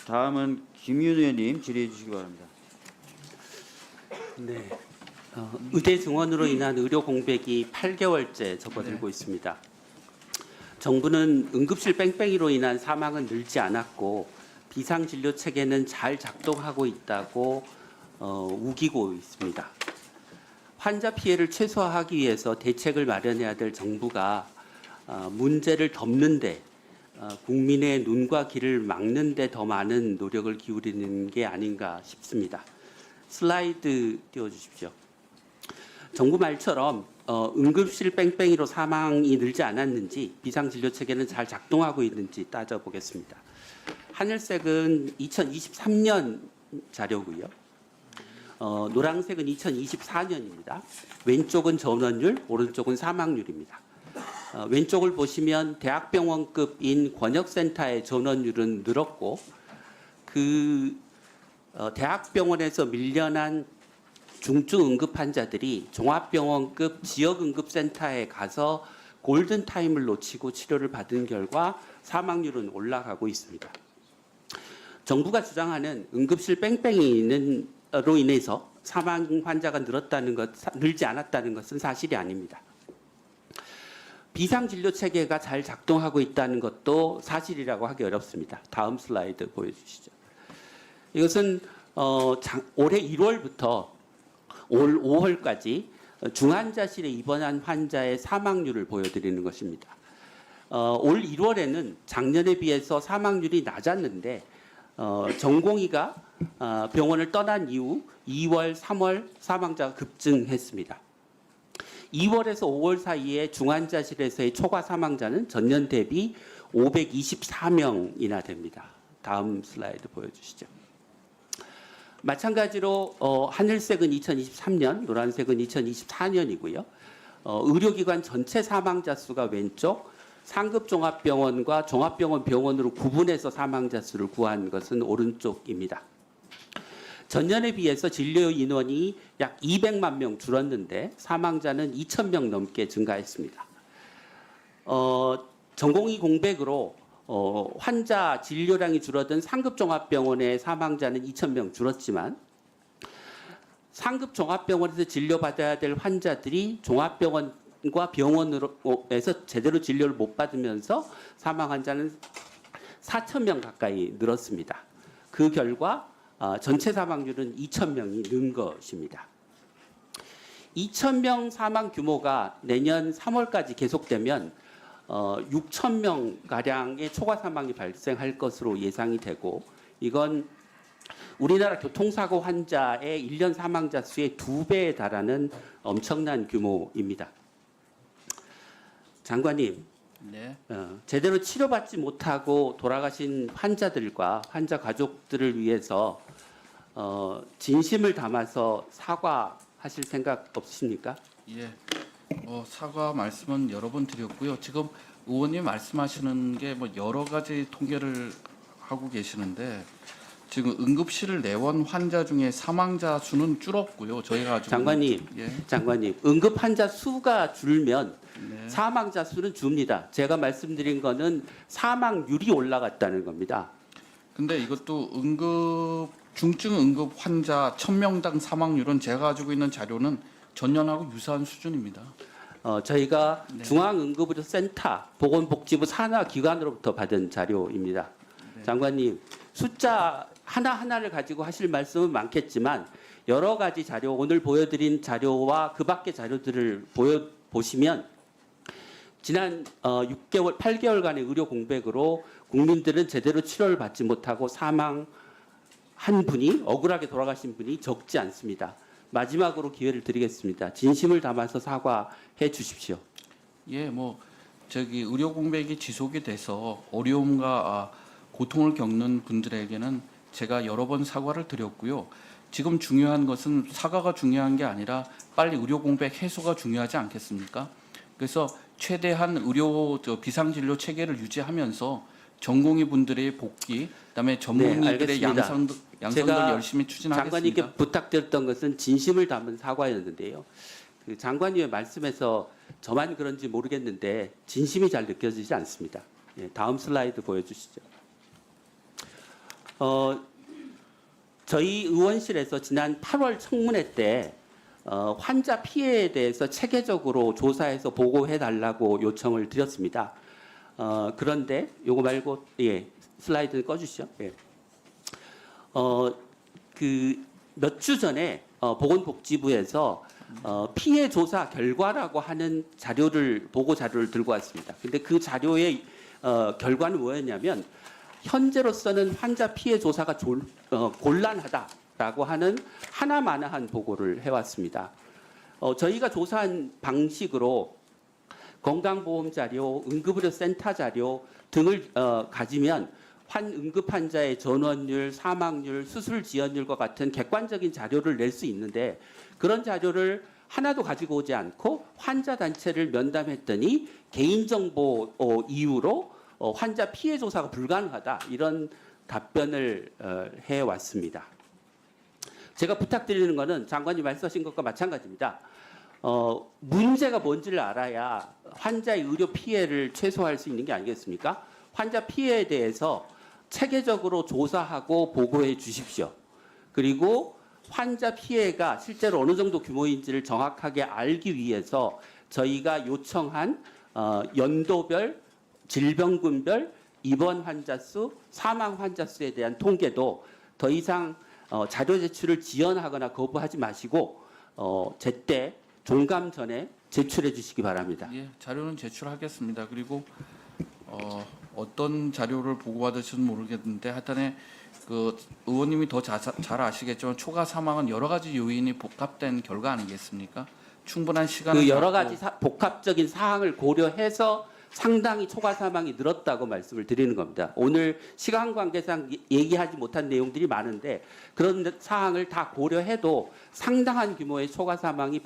다음은 김윤 의원님 질의해 주시기 바랍니다. 네. 의대 증원으로 인한 의료 공백이 8개월째 접어들고 있습니다. 정부는 응급실 뺑뺑이로 인한 사망은 늘지 않았고 비상진료 체계는 잘 작동하고 있다고 우기고 있습니다. 환자 피해를 최소화하기 위해서 대책을 마련해야 될 정부가 문제를 덮는데 국민의 눈과 귀를 막는데 더 많은 노력을 기울이는 게 아닌가 싶습니다. 슬라이드 띄워주십시오. 정부 말처럼 응급실 뺑뺑이로 사망이 늘지 않았는지 비상진료 체계는 잘 작동하고 있는지 따져보겠습니다. 하늘색은 2023년 자료고요. 노란색은 2024년입니다. 왼쪽은 전원율, 오른쪽은 사망률입니다. 왼쪽을 보시면 대학병원급인 권역센터의 전원율은 늘었고 대학병원에서 밀려난 중증 응급 환자들이 종합병원급 지역응급센터에 가서 골든타임을 놓치고 치료를 받은 결과 사망률은 올라가고 있습니다. 정부가 주장하는 응급실 뺑뺑이로 인해서 사망 환자가 늘지 않았다는 것은 사실이 아닙니다. 비상진료 체계가 잘 작동하고 있다는 것도 사실이라고 하기 어렵습니다. 다음 슬라이드 보여주시죠. 이것은 올해 1월부터 올 5월까지 중환자실에 입원한 환자의 사망률을 보여드리는 것입니다. 올 1월에는 작년에 비해서 사망률이 낮았는데 전공의가 병원을 떠난 이후 2월, 3월 사망자가 급증했습니다. 2월에서 5월 사이에 중환자실에서의 초과 사망자는 전년 대비 524명이나 됩니다. 다음 슬라이드 보여주시죠. 마찬가지로 하늘색은 2023년, 노란색은 2024년이고요. 의료기관 전체 사망자 수가 왼쪽, 상급 종합병원과 종합병원 병원으로 구분해서 사망자 수를 구한 것은 오른쪽입니다. 전년에 비해서 진료 인원이 약 200만 명 줄었는데 사망자는 2,000명 넘게 증가했습니다. 전공의 공백으로 환자 진료량이 줄어든 상급 종합병원의 사망자는 2,000명 줄었지만 상급 종합병원에서 진료받아야 될 환자들이 종합병원과 병원에서 제대로 진료를 못 받으면서 사망 환자는 4,000명 가까이 늘었습니다. 그 결과 전체 사망률은 2,000명이 는 것입니다. 2,000명 사망 규모가 내년 3월까지 계속되면 6,000명 가량의 초과 사망이 발생할 것으로 예상이 되고 이건 우리나라 교통사고 환자의 1년 사망자 수의 2배에 달하는 엄청난 규모입니다. 장관님, 네. 제대로 치료받지 못하고 돌아가신 환자들과 환자 가족들을 위해서 진심을 담아서 사과하실 생각 없으십니까? 예. 사과 말씀은 여러 번 드렸고요. 지금 의원님 말씀하시는 게 뭐 여러 가지 통계를 하고 계시는데 지금 응급실 내원 환자 중에 사망자 수는 줄었고요. 저희가 장관님, 예. 장관님, 응급 환자 수가 줄면 네. 사망자 수는 줍니다. 제가 말씀드린 거는 사망률이 올라갔다는 겁니다. 근데 이것도 중증 응급 환자 1,000명당 사망률은 제가 가지고 있는 자료는 전년하고 유사한 수준입니다. 저희가 네. 중앙응급의료센터, 보건복지부 산하기관으로부터 받은 자료입니다. 네. 장관님, 숫자 하나하나를 가지고 하실 말씀은 많겠지만 여러 가지 자료, 오늘 보여드린 자료와 그 밖의 자료들을 보시면 지난 8개월간의 의료 공백으로 국민들은 제대로 치료를 받지 못하고 사망한 분이, 억울하게 돌아가신 분이 적지 않습니다. 마지막으로 기회를 드리겠습니다. 진심을 담아서 사과해 주십시오. 예, 의료 공백이 지속이 돼서 어려움과 고통을 겪는 분들에게는 제가 여러 번 사과를 드렸고요. 지금 중요한 것은 사과가 중요한 게 아니라 빨리 의료 공백 해소가 중요하지 않겠습니까? 그래서 최대한 비상진료 체계를 유지하면서 전공의 분들의 복귀, 그다음에 전문의들의 양성들 열심히 추진하겠습니다. 장관님께 부탁드렸던 것은 진심을 담은 사과였는데요. 그 장관님의 말씀에서 저만 그런지 모르겠는데 진심이 잘 느껴지지 않습니다. 예, 다음 슬라이드 보여주시죠. 저희 의원실에서 지난 8월 청문회 때 환자 피해에 대해서 체계적으로 조사해서 보고해 달라고 요청을 드렸습니다. 그런데 요거 말고 슬라이드 꺼주시죠. 그 몇 주 전에 보건복지부에서 피해 조사 결과라고 하는 보고 자료를 들고 왔습니다. 근데 그 자료의 결과는 뭐였냐면 현재로서는 환자 피해 조사가 곤란하다라고 하는 하나마나한 보고를 해왔습니다. 저희가 조사한 방식으로 건강보험 자료, 응급의료센터 자료 등을 가지면 응급 환자의 전원율, 사망률, 수술 지연율과 같은 객관적인 자료를 낼 수 있는데 그런 자료를 하나도 가지고 오지 않고 환자 단체를 면담했더니 개인정보 이유로 환자 피해 조사가 불가능하다 이런 답변을 해왔습니다. 제가 부탁드리는 것은 장관님 말씀하신 것과 마찬가지입니다. 문제가 뭔지를 알아야 환자의 의료 피해를 최소화할 수 있는 게 아니겠습니까? 환자 피해에 대해서 체계적으로 조사하고 보고해 주십시오. 그리고 환자 피해가 실제로 어느 정도 규모인지를 정확하게 알기 위해서 저희가 요청한 연도별, 질병군별, 입원 환자 수, 사망 환자 수에 대한 통계도 더 이상 자료 제출을 지연하거나 거부하지 마시고 제때 종감 전에 제출해 주시기 바랍니다. 예, 자료는 제출하겠습니다. 그리고 어떤 자료를 보고받으실지 모르겠는데 하여튼에 그 의원님이 더 잘 아시겠지만 초과 사망은 여러 가지 요인이 복합된 결과 아니겠습니까? 충분한 시간을 그 여러 가지 복합적인 사항을 고려해서 상당히 초과 사망이 늘었다고 말씀을 드리는 겁니다. 오늘 시간 관계상 얘기하지 못한 내용들이 많은데 그런 사항을 다 고려해도 상당한 규모의 초과 사망이